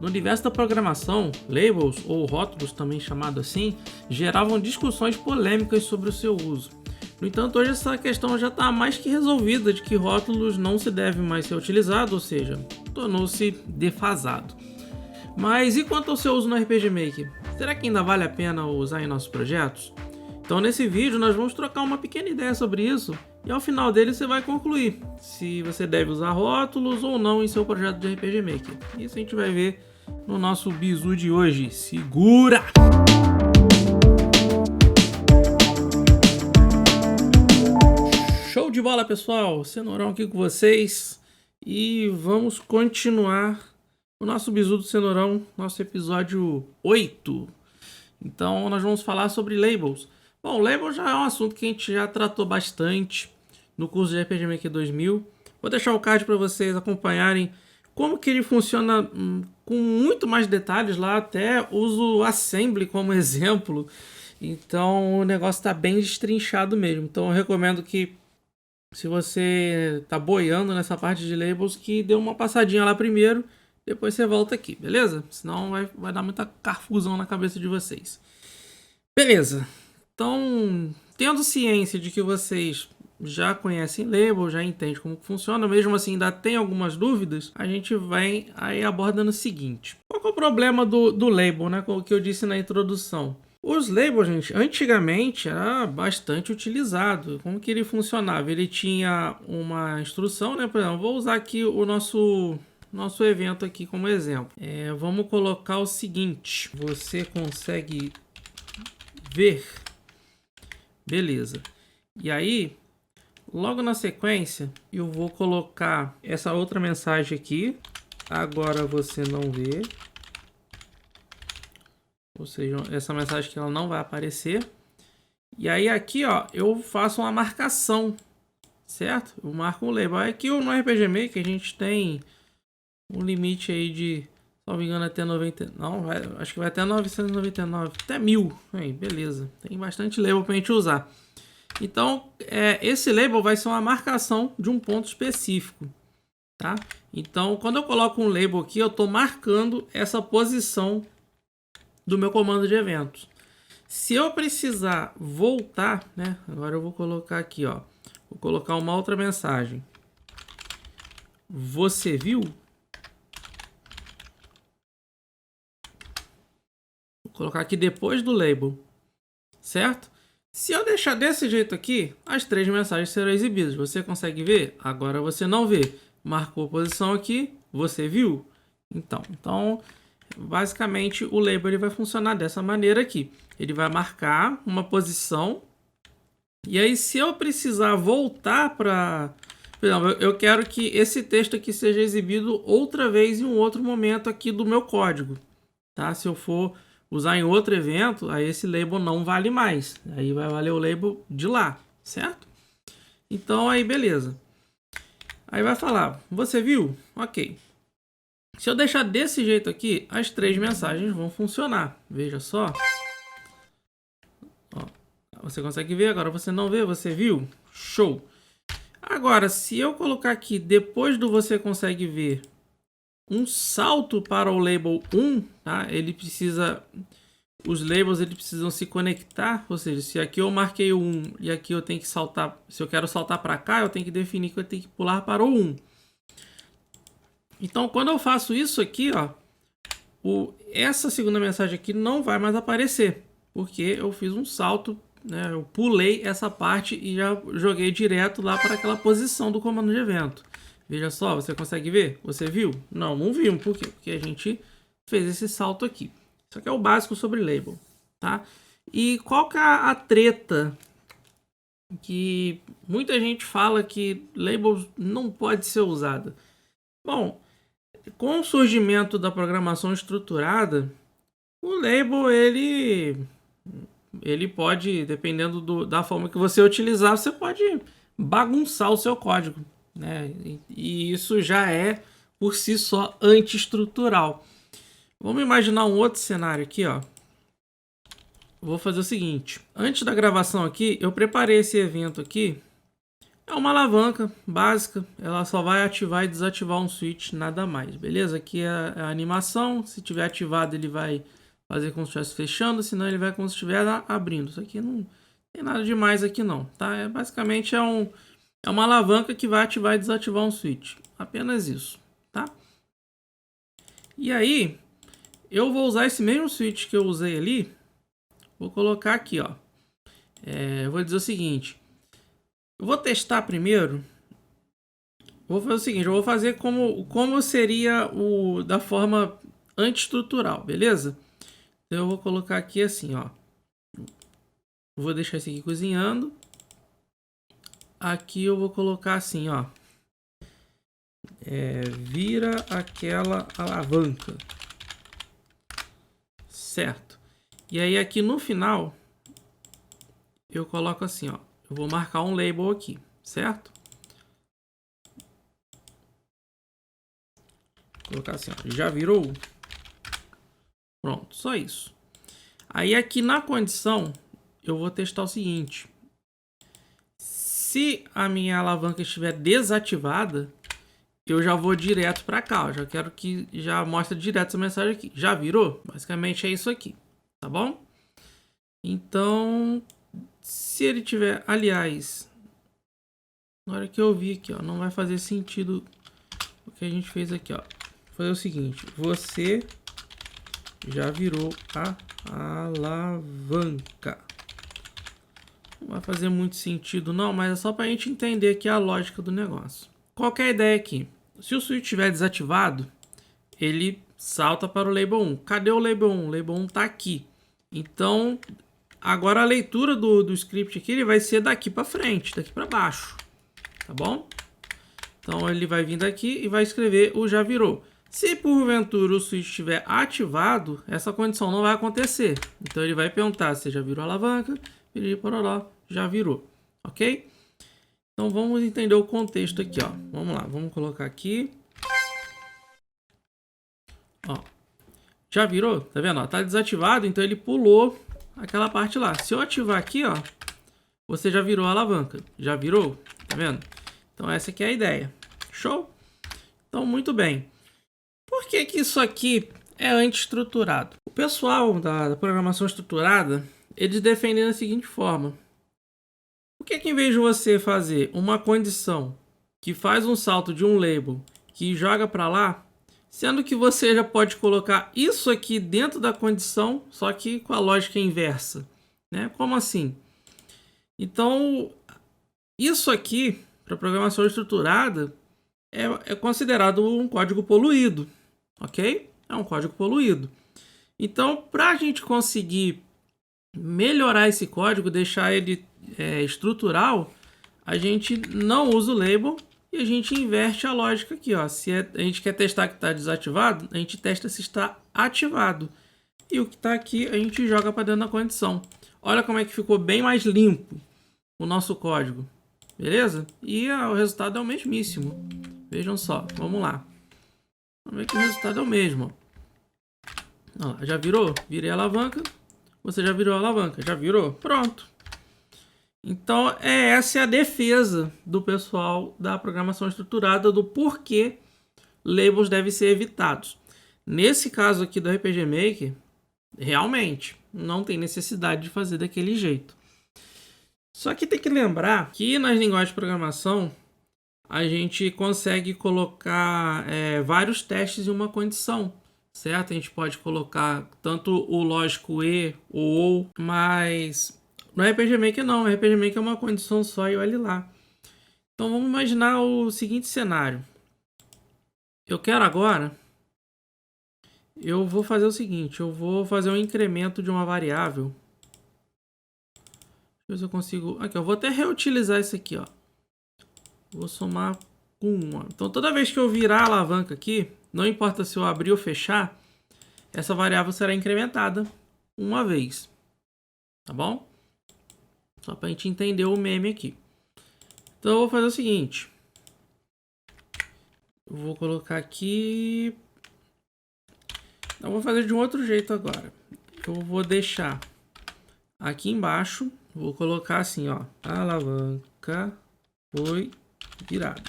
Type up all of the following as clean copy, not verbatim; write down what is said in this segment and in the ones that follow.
No universo da programação, labels, ou rótulos também chamado assim, geravam discussões polêmicas sobre o seu uso. No entanto, hoje essa questão já está mais que resolvida de que rótulos não se devem mais ser utilizados, ou seja, tornou-se defasado. Mas e quanto ao seu uso no RPG Maker? Será que ainda vale a pena usar em nossos projetos? Então nesse vídeo nós vamos trocar uma pequena ideia sobre isso e ao final dele você vai concluir se você deve usar rótulos ou não em seu projeto de RPG Maker. Isso a gente vai ver no nosso bizu de hoje. Segura! Show de bola, pessoal! Cenourão aqui com vocês e vamos continuar o nosso bizu do Cenourão, nosso episódio 8. Então nós vamos falar sobre labels. Bom, label já é um assunto que a gente já tratou bastante no curso de RPG Maker 2000. Vou deixar o card para vocês acompanharem como que ele funciona com muito mais detalhes lá, até uso Assembly como exemplo. Então o negócio está bem destrinchado mesmo. Então eu recomendo que, se você está boiando nessa parte de labels, que dê uma passadinha lá primeiro, depois você volta aqui, beleza? Senão vai dar muita confusão na cabeça de vocês. Beleza. Então, tendo ciência de que vocês já conhecem label, já entendem como funciona, mesmo assim ainda tem algumas dúvidas, a gente vai aí abordando o seguinte. Qual que é o problema do label, né? O que eu disse na introdução. Os labels, gente, antigamente era bastante utilizado. Como que ele funcionava? Ele tinha uma instrução, né? Por exemplo, vou usar aqui o nosso evento aqui como exemplo. Vamos colocar o seguinte. Você consegue ver? Beleza. E aí, logo na sequência, eu vou colocar essa outra mensagem aqui. Agora você não vê. Ou seja, essa mensagem que ela não vai aparecer. E aí aqui, ó, eu faço uma marcação, certo? Eu marco um label. Aqui no RPG Maker a gente tem um limite aí de, se não me engano, até 90. Não, acho que vai até 999, até 1000. Aí, beleza. Tem bastante label pra gente usar. Então, esse label vai ser uma marcação de um ponto específico, tá? Então, quando eu coloco um label aqui, eu estou marcando essa posição do meu comando de eventos. Se eu precisar voltar, né? Agora eu vou colocar aqui, ó. Vou colocar uma outra mensagem. Você viu? Vou colocar aqui depois do label, certo? Se eu deixar desse jeito aqui, as 3 mensagens serão exibidas. Você consegue ver? Agora você não vê. Marcou a posição aqui, você viu? Então, basicamente o label ele vai funcionar dessa maneira aqui. Ele vai marcar uma posição. E aí, se eu precisar voltar para... Por exemplo, eu quero que esse texto aqui seja exibido outra vez em um outro momento aqui do meu código, tá? Se eu for usar em outro evento, aí esse label não vale mais. Aí vai valer o label de lá, certo? Então aí beleza. Aí vai falar, você viu? Ok. Se eu deixar desse jeito aqui, as 3 mensagens vão funcionar. Veja só. Ó, você consegue ver, agora você não vê, você viu? Show! Agora, se eu colocar aqui, depois do você consegue ver, um salto para o label 1, tá? Os labels eles precisam se conectar, ou seja, se aqui eu marquei o 1 e aqui eu tenho que saltar, se eu quero saltar para cá, eu tenho que definir que eu tenho que pular para o 1. Então, quando eu faço isso aqui, ó, essa segunda mensagem aqui não vai mais aparecer, porque eu fiz um salto, né? Eu pulei essa parte e já joguei direto lá para aquela posição do comando de evento. Veja só, você consegue ver? Você viu? Não vimos. Por quê? Porque a gente fez esse salto aqui. Isso aqui é o básico sobre label, tá? E qual que é a treta que muita gente fala que label não pode ser usada? Bom, com o surgimento da programação estruturada, o label ele pode, dependendo da forma que você utilizar, você pode bagunçar o seu código, né? E isso já é por si só antiestrutural. Vamos imaginar um outro cenário aqui, ó. Vou fazer o seguinte, antes da gravação aqui, eu preparei esse evento aqui É uma alavanca básica, ela só vai ativar e desativar um switch, nada mais, beleza? Aqui é a animação, se tiver ativado ele vai fazer como se estivesse fechando, senão ele vai como se estivesse abrindo. Isso aqui não tem nada demais aqui não, tá? Basicamente é uma alavanca que vai ativar e desativar um switch, apenas isso, tá? E aí, eu vou usar esse mesmo switch que eu usei ali, vou colocar aqui, ó. Eu vou dizer o seguinte, eu vou testar primeiro. Vou fazer o seguinte, eu vou fazer como seria da forma antiestrutural, beleza? Então eu vou colocar aqui assim, ó. Vou deixar isso aqui cozinhando. Aqui eu vou colocar assim, ó. Vira aquela alavanca. Certo. E aí aqui no final, eu coloco assim, ó. Eu vou marcar um label aqui, certo? Vou colocar assim, ó. Já virou? Pronto, só isso. Aí aqui na condição, eu vou testar o seguinte. Se a minha alavanca estiver desativada, eu já vou direto para cá. Eu já quero que já mostre direto essa mensagem aqui. Já virou? Basicamente é isso aqui, tá bom? Então, se ele tiver, aliás, na hora que eu vi aqui, ó, não vai fazer sentido o que a gente fez aqui, ó. Vou fazer o seguinte, você já virou a alavanca. Não vai fazer muito sentido não, mas é só para a gente entender aqui a lógica do negócio. Qual que é a ideia aqui? Se o switch estiver desativado, ele salta para o label 1. Cadê o label 1? O label 1 está aqui. Então, agora a leitura do script aqui ele vai ser daqui para frente, daqui para baixo. Tá bom? Então, ele vai vir daqui e vai escrever o já virou. Se porventura o switch estiver ativado, essa condição não vai acontecer. Então, ele vai perguntar se já virou a alavanca, já virou, ok? Então vamos entender o contexto aqui, ó. Vamos lá, vamos colocar aqui. Ó, já virou? Tá vendo? Ó, tá desativado, então ele pulou aquela parte lá. Se eu ativar aqui, ó, você já virou a alavanca. Já virou? Tá vendo? Então essa aqui é a ideia. Show? Então muito bem. Por que que isso aqui é antiestruturado? O pessoal da programação estruturada, eles defendem da seguinte forma. Por que que em vez de você fazer uma condição que faz um salto de um label que joga para lá, sendo que você já pode colocar isso aqui dentro da condição, só que com a lógica inversa, né? Como assim? Então, isso aqui, para programação estruturada, é considerado um código poluído, ok? É um código poluído. Então, para a gente conseguir melhorar esse código, deixar ele estrutural, a gente não usa o label e a gente inverte a lógica aqui, ó. Se a gente quer testar que está desativado, a gente testa se está ativado. E o que está aqui a gente joga para dentro da condição. Olha como é que ficou bem mais limpo o nosso código. Beleza? E o resultado é o mesmíssimo. Vejam só, vamos lá. Vamos ver que o resultado é o mesmo. Ó, já virou? Virei a alavanca. Você já virou a alavanca? Já virou? Pronto. Então, essa é a defesa do pessoal da programação estruturada do porquê labels devem ser evitados. Nesse caso aqui do RPG Maker, realmente não tem necessidade de fazer daquele jeito. Só que tem que lembrar que nas linguagens de programação a gente consegue colocar vários testes em uma condição, certo? A gente pode colocar tanto o lógico e ou, mas no RPG Maker não. O RPG Maker é uma condição só e olha lá. Então vamos imaginar o seguinte cenário. Eu quero agora, eu vou fazer o seguinte, eu vou fazer um incremento de uma variável. Deixa eu ver se eu consigo. Aqui, eu vou até reutilizar isso aqui, ó. Vou somar com 1. Então toda vez que eu virar a alavanca aqui, não importa se eu abrir ou fechar, essa variável será incrementada uma vez. Tá bom? Só para a gente entender o meme aqui. Então eu vou fazer o seguinte. Eu vou colocar aqui. Eu vou fazer de um outro jeito agora. Eu vou deixar aqui embaixo. Vou colocar assim, ó. Alavanca foi virada.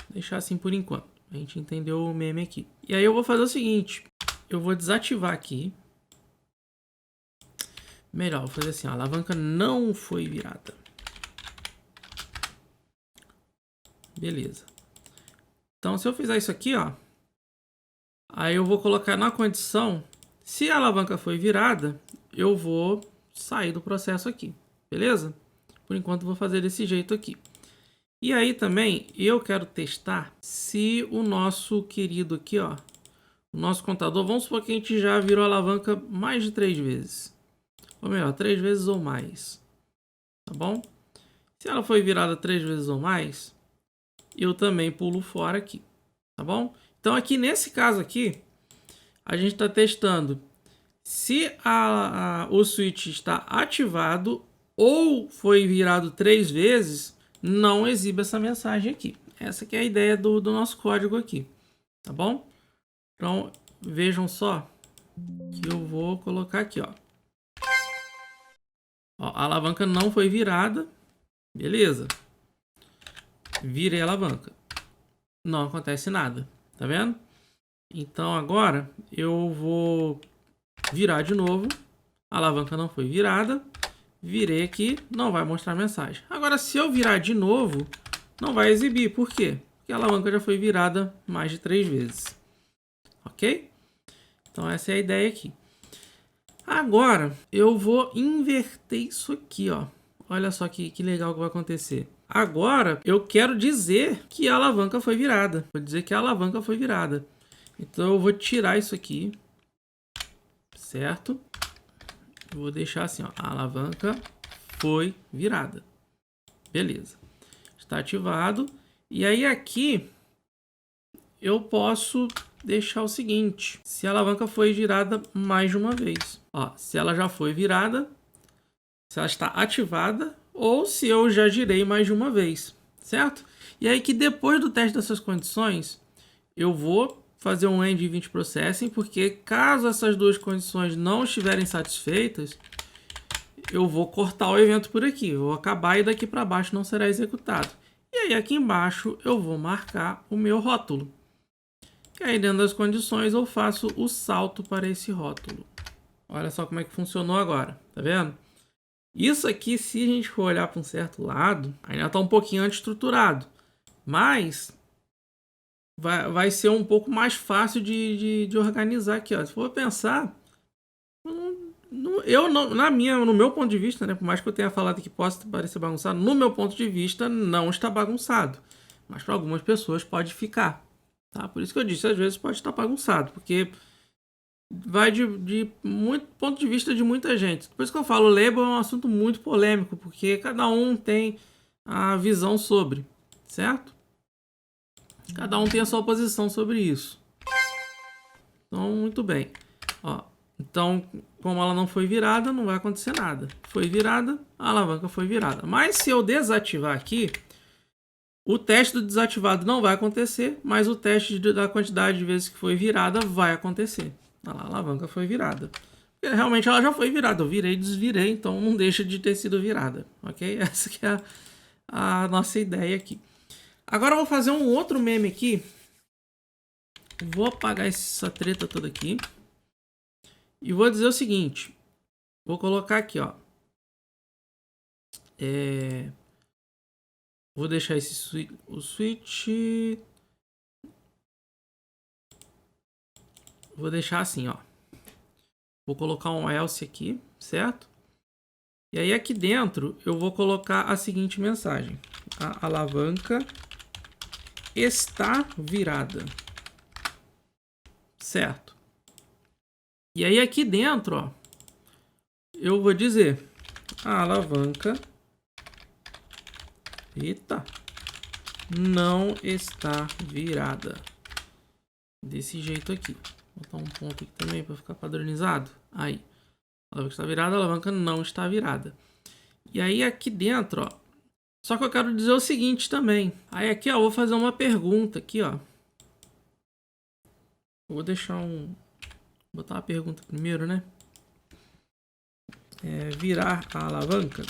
Vou deixar assim por enquanto. A gente entendeu o meme aqui. E aí eu vou fazer o seguinte. Eu vou desativar aqui. Melhor, vou fazer assim. A alavanca não foi virada. Beleza. Então se eu fizer isso aqui, ó. Aí eu vou colocar na condição. Se a alavanca foi virada, eu vou sair do processo aqui. Beleza? Por enquanto eu vou fazer desse jeito aqui. E aí também eu quero testar se o nosso querido aqui, ó, o nosso contador, vamos supor que a gente já virou a alavanca mais de 3 vezes. Ou melhor, 3 vezes ou mais. Tá bom? Se ela foi virada 3 vezes ou mais, eu também pulo fora aqui. Tá bom? Então aqui nesse caso aqui, a gente está testando se o switch está ativado ou foi virado 3 vezes, não exibe essa mensagem aqui. Essa que é a ideia do nosso código aqui, tá bom? Então, vejam só que eu vou colocar aqui, ó. Ó, a alavanca não foi virada, beleza. Virei a alavanca. Não acontece nada, tá vendo? Então, agora eu vou virar de novo. A alavanca não foi virada. Virei aqui, não vai mostrar mensagem. Agora, se eu virar de novo, não vai exibir. Por quê? Porque a alavanca já foi virada mais de 3 vezes. Ok? Então, essa é a ideia aqui. Agora, eu vou inverter isso aqui, ó. Olha só que legal que vai acontecer. Agora, eu quero dizer que a alavanca foi virada. Vou dizer que a alavanca foi virada. Então, eu vou tirar isso aqui. Certo? Vou deixar assim, ó. A alavanca foi virada. Beleza. Está ativado. E aí aqui eu posso deixar o seguinte. Se a alavanca foi virada mais de uma vez. Ó, se ela já foi virada. Se ela está ativada. Ou se eu já girei mais de uma vez. Certo? E aí que depois do teste dessas condições. Eu vou fazer um end event processing. Porque caso essas duas condições não estiverem satisfeitas, eu vou cortar o evento por aqui. Eu vou acabar e daqui para baixo não será executado. E aí aqui embaixo eu vou marcar o meu rótulo. E aí dentro das condições eu faço o salto para esse rótulo. Olha só como é que funcionou agora. Tá vendo? Isso aqui, se a gente for olhar para um certo lado, ainda está um pouquinho anti-estruturado. Mas vai ser um pouco mais fácil de organizar aqui. Ó. Se for pensar, no meu ponto de vista, né, por mais que eu tenha falado que possa parecer bagunçado, no meu ponto de vista não está bagunçado. Mas para algumas pessoas pode ficar. Tá? Por isso que eu disse, às vezes pode estar bagunçado, porque vai de muito ponto de vista de muita gente. Por isso que eu falo, o label é um assunto muito polêmico, porque cada um tem a visão sobre, certo? Cada um tem a sua posição sobre isso. Então, muito bem. Ó, então, como ela não foi virada, não vai acontecer nada. Foi virada, a alavanca foi virada. Mas se eu desativar aqui, o teste do desativado não vai acontecer, mas o teste da quantidade de vezes que foi virada vai acontecer. Olha lá, a alavanca foi virada. Porque realmente ela já foi virada. Eu virei e desvirei, então não deixa de ter sido virada. Ok? Essa que é a nossa ideia aqui. Agora eu vou fazer um outro meme aqui. Vou apagar essa treta toda aqui. E vou dizer o seguinte. Vou colocar aqui, ó. Vou deixar o switch. Vou deixar assim, ó. Vou colocar um else aqui, certo? E aí aqui dentro eu vou colocar a seguinte mensagem. A alavanca está virada. Certo? E aí aqui dentro, ó, eu vou dizer a alavanca não está virada. Desse jeito aqui. Vou botar um ponto aqui também para ficar padronizado. Aí. A alavanca está virada, a alavanca não está virada. E aí aqui dentro, ó. Só que eu quero dizer o seguinte também. Aí aqui, ó, eu vou fazer uma pergunta aqui, ó. Vou deixar Vou botar uma pergunta primeiro, né? Virar a alavanca.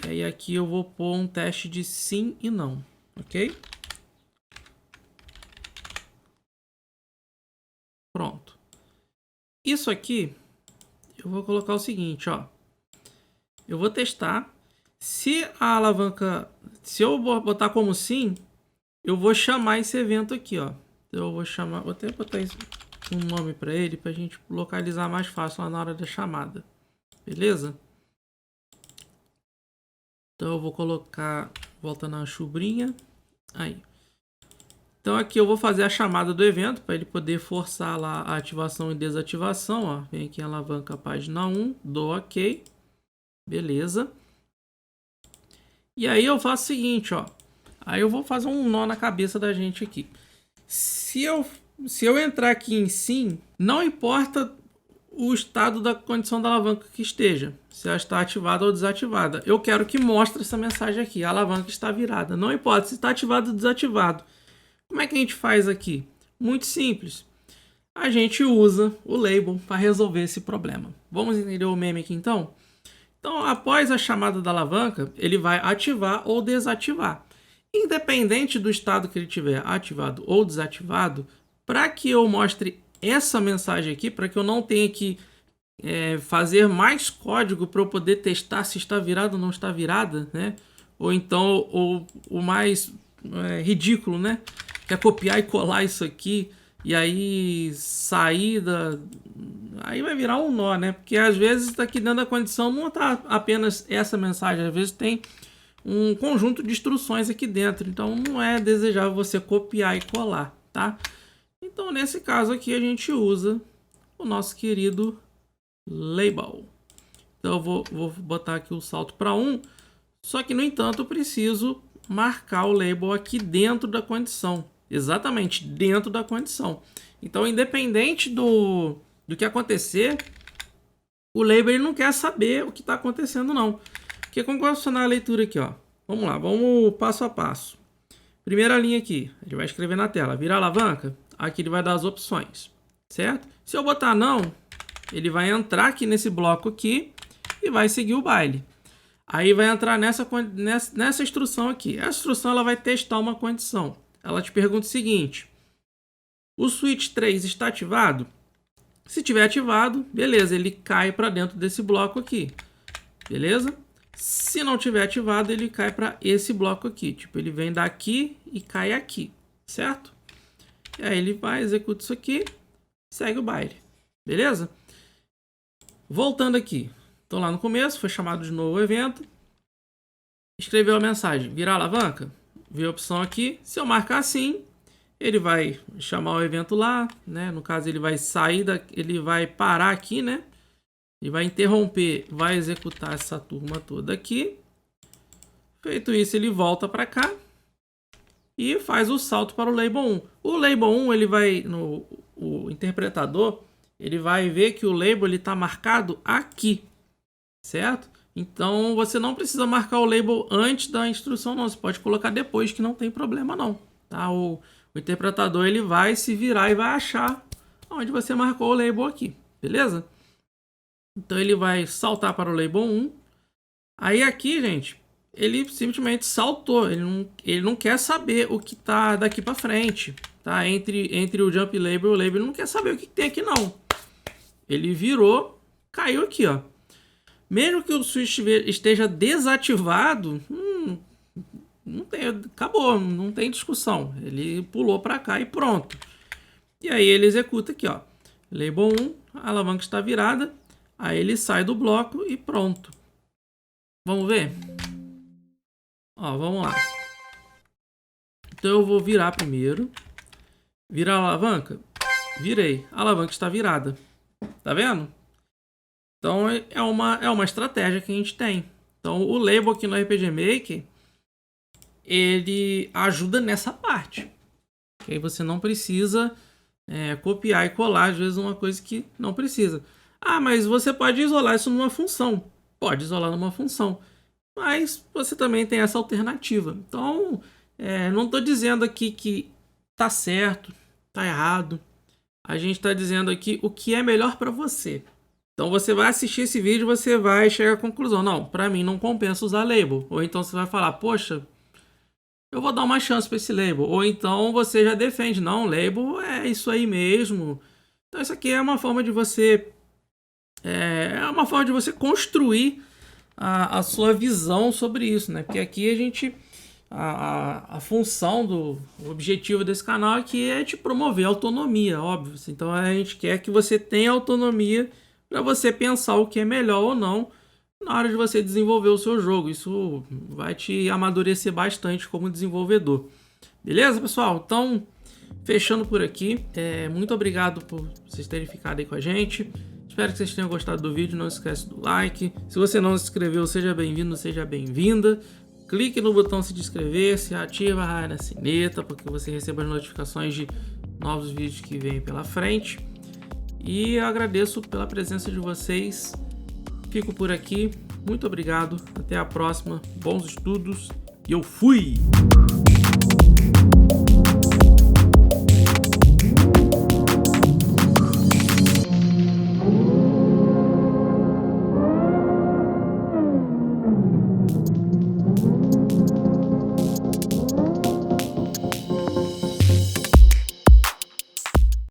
E aí aqui eu vou pôr um teste de sim e não, ok? Pronto. Isso aqui, eu vou colocar o seguinte, ó. Eu vou testar. Se a alavanca, se eu botar como sim, eu vou chamar esse evento aqui, ó. Eu vou chamar, vou até botar um nome para ele, para a gente localizar mais fácil lá na hora da chamada. Beleza? Então eu vou colocar, volta na chubrinha. Aí. Então aqui eu vou fazer a chamada do evento para ele poder forçar lá a ativação e desativação, ó. Vem aqui em alavanca página 1, dou OK. Beleza. E aí eu faço o seguinte, ó. Aí eu vou fazer um nó na cabeça da gente aqui. Se eu entrar aqui em sim, não importa o estado da condição da alavanca que esteja, se ela está ativada ou desativada. Eu quero que mostre essa mensagem aqui, a alavanca está virada. Não importa se está ativado ou desativado. Como é que a gente faz aqui? Muito simples. A gente usa o label para resolver esse problema. Vamos entender o meme aqui então? Então, após a chamada da alavanca, ele vai ativar ou desativar. Independente do estado que ele tiver ativado ou desativado, para que eu mostre essa mensagem aqui, para que eu não tenha que fazer mais código para eu poder testar se está virado ou não está virada, né? Ou então o mais ridículo, né? Que é copiar e colar isso aqui e aí sair da... Aí vai virar um nó, né? Porque às vezes aqui dentro da condição não está apenas essa mensagem, às vezes tem um conjunto de instruções aqui dentro. Então não é desejável você copiar e colar, tá? Então nesse caso aqui a gente usa o nosso querido label. Então eu vou botar aqui o salto para 1. Só que no entanto eu preciso marcar o label aqui dentro da condição. Exatamente, dentro da condição. Então independente do que acontecer, o label ele não quer saber o que está acontecendo não. Porque como vai funcionar a leitura aqui, ó? Vamos lá, vamos passo a passo. Primeira linha aqui, ele vai escrever na tela, vira alavanca, aqui ele vai dar as opções, certo? Se eu botar não, ele vai entrar aqui nesse bloco aqui e vai seguir o baile. Aí vai entrar nessa instrução aqui. Essa instrução ela vai testar uma condição. Ela te pergunta o seguinte: o switch 3 está ativado? Se tiver ativado, beleza, ele cai para dentro desse bloco aqui. Beleza? Se não tiver ativado, ele cai para esse bloco aqui. Tipo, ele vem daqui e cai aqui, certo? E aí ele vai, executa isso aqui, segue o baile. Beleza? Voltando aqui. Estou lá no começo, foi chamado de novo o evento. Escreveu a mensagem, virar alavanca. Viu a opção aqui. Se eu marcar assim, ele vai chamar o evento lá, né? No caso, ele vai sair, ele vai parar aqui, né? Ele vai interromper, vai executar essa turma toda aqui. Feito isso, ele volta para cá e faz o salto para o label 1. O label 1, ele vai, o interpretador, ele vai ver que o label está marcado aqui, certo? Então, você não precisa marcar o label antes da instrução, não. Você pode colocar depois, que não tem problema, não. Tá? O interpretador, ele vai se virar e vai achar onde você marcou o label aqui, beleza? Então ele vai saltar para o label 1. Aí aqui, gente, ele simplesmente saltou. Ele não quer saber o que está daqui para frente. Tá? Entre o jump label e o label, ele não quer saber o que tem aqui não. Ele virou, caiu aqui, ó. Mesmo que o switch esteja desativado, não tem, acabou, não tem discussão. Ele pulou para cá e pronto. E aí ele executa aqui, ó. Label 1, a alavanca está virada. Aí ele sai do bloco e pronto. Vamos ver? Ó, vamos lá. Então eu vou virar primeiro. Virar a alavanca? Virei. A alavanca está virada. Tá vendo? Então é uma estratégia que a gente tem. Então o label aqui no RPG Maker, ele ajuda nessa parte. Que aí você não precisa copiar e colar, às vezes, uma coisa que não precisa. Ah, mas você pode isolar isso numa função. Pode isolar numa função. Mas você também tem essa alternativa. Então, não estou dizendo aqui que tá certo, tá errado. A gente está dizendo aqui o que é melhor para você. Então você vai assistir esse vídeo, você vai chegar à conclusão, não, para mim não compensa usar label. Ou então você vai falar, poxa, eu vou dar uma chance para esse label. Ou então você já defende, não, label é isso aí mesmo. Então isso aqui é uma forma de você construir a sua visão sobre isso, né? Porque aqui a gente a função o objetivo desse canal aqui é te promover autonomia, óbvio. Então a gente quer que você tenha autonomia para você pensar o que é melhor ou não na hora de você desenvolver o seu jogo. Isso vai te amadurecer bastante como desenvolvedor. Beleza, pessoal? Então, fechando por aqui. Muito obrigado por vocês terem ficado aí com a gente. Espero que vocês tenham gostado do vídeo. Não esquece do like. Se você não se inscreveu, seja bem-vindo, seja bem-vinda. Clique no botão se inscrever, se ativa a raia na sineta, para que você receba as notificações de novos vídeos que vêm pela frente. E eu agradeço pela presença de vocês. Fico por aqui. Muito obrigado. Até a próxima. Bons estudos. E eu fui!